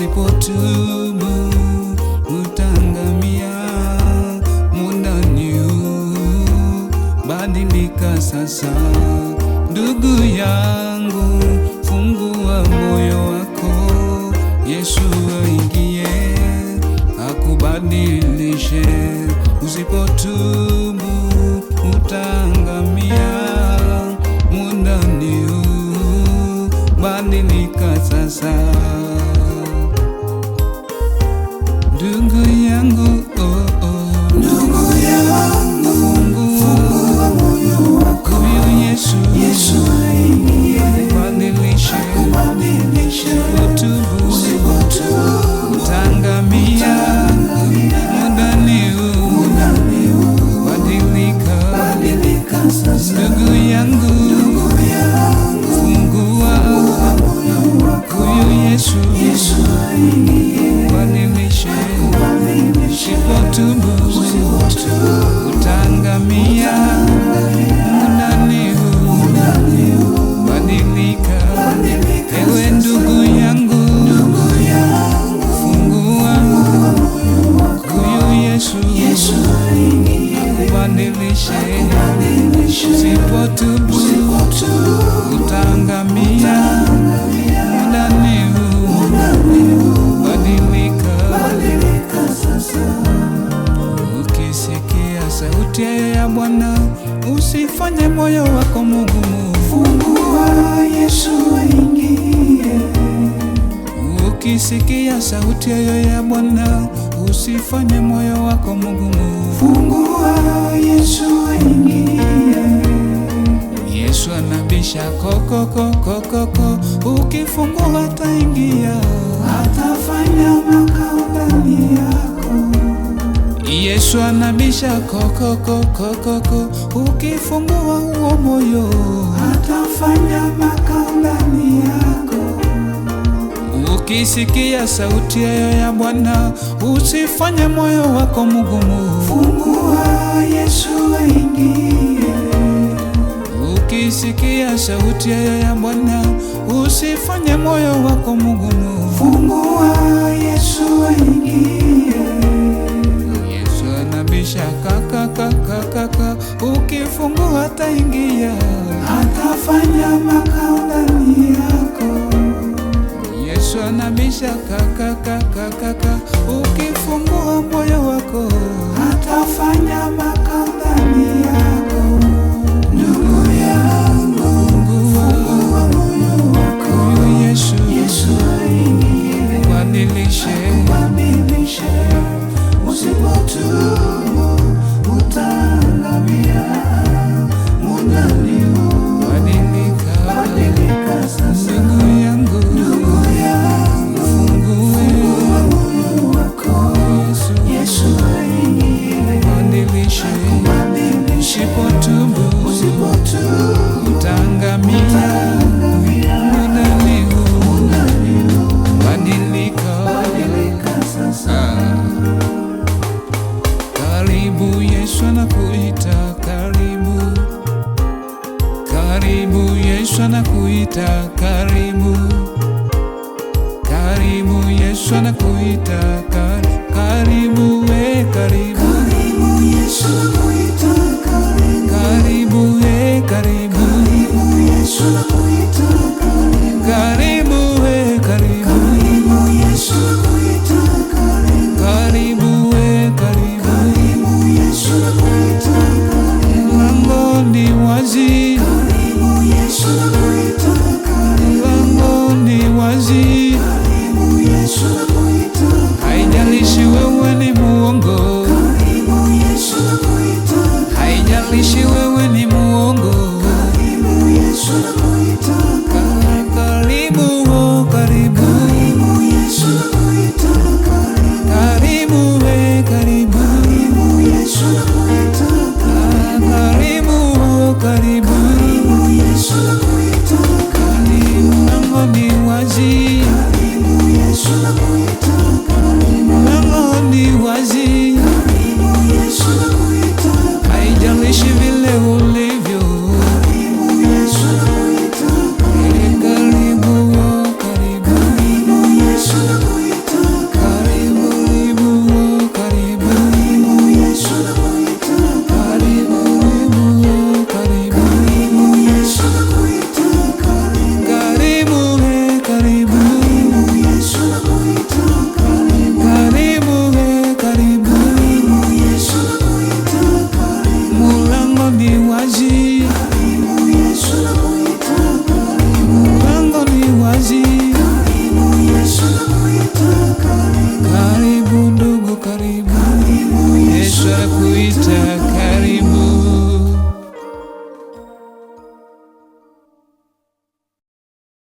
usipotubu utangamia. Muda ni huu, badilika sasa. Ndugu yangu, fungua moyo wako, Yesu aingie akubadilishe. Usipotubu utangamia. Muda ni huu, badilika sasa. Ndugu yangu, ndugu yangu, fungua moyo wako, huyu Yesu aingie akubadilishe. Usipotubu utangamia. Muda ni huu, badilika sasa. ndugu yangu, fungua huyu Yesu aingie badilishe. Usipotubu utangamia. Muda ni huu, badilika. Ewe ndugu yangu, fungua huyu Yesu akubadilishe. Usipotubu utangamia. Muda ni huu, badilika. Ukisikia sauti ya Bwana, usifanye moyo wako mgumu. Fungua, Yesu aingie. Ukisikia sauti ya Bwana, usifanye moyo wako mgumu. Fungua, Yesu aingie. Yesu anabisha koko, ukifungua ataingia, Atafanya makao ndani yako. Yesu anabisha koko, ukifungua huo moyo, Atafanya makao ndani yako. ukisikia sauti ya Bwana, usifanye moyo wako mgumu. Fungua, Yesu aingie. Ukisikia sauti ya Bwana, usifanye moyo wako mgumu. Fungua, Yesu aingie. Yesu anabisha kaka, ukifungua ataingia, Atafanya makao ndani yako. Yesu anabisha kaka, ukifungua moyo wako, Atafanya makao ndani yako. Ndugu yangu, fungua moyo wako, huyu Yesu aingie badilishe. Usipotubu utangamia. Muda ni huu, badilika sasa. Ndugu yangu, fungue moyo wako, Yesu aingie badilishe. Usipotubu utangamia. Muda ni huu, badilika sasa. Karibu, Yesu anakuita, karibu, Yesu anakuita, karibu, Yesu anakuita, karibu, karibu, Yesu anakuita, karibu, Yesu anakuita, karibu, Yesu anakuita, karibu, Yesu anakuita, mlango ni wazi, Yesu anakuita, mlango ni wazi. Yesu anakuita, Haijalishi wewe ni muongo, Yesu anakuita, haijalishi wewe ni muongo, Yesu anakuita, karibu, Yesu anakuita, karibu, Yesu anakuita, karibu, Yesu anakuita, mlango ni wazi, Yesu anakuita, mlango ni wazi. Yesu anakuita, Haijalishi vile ulivyo, Yesu anakuita. ni wazi.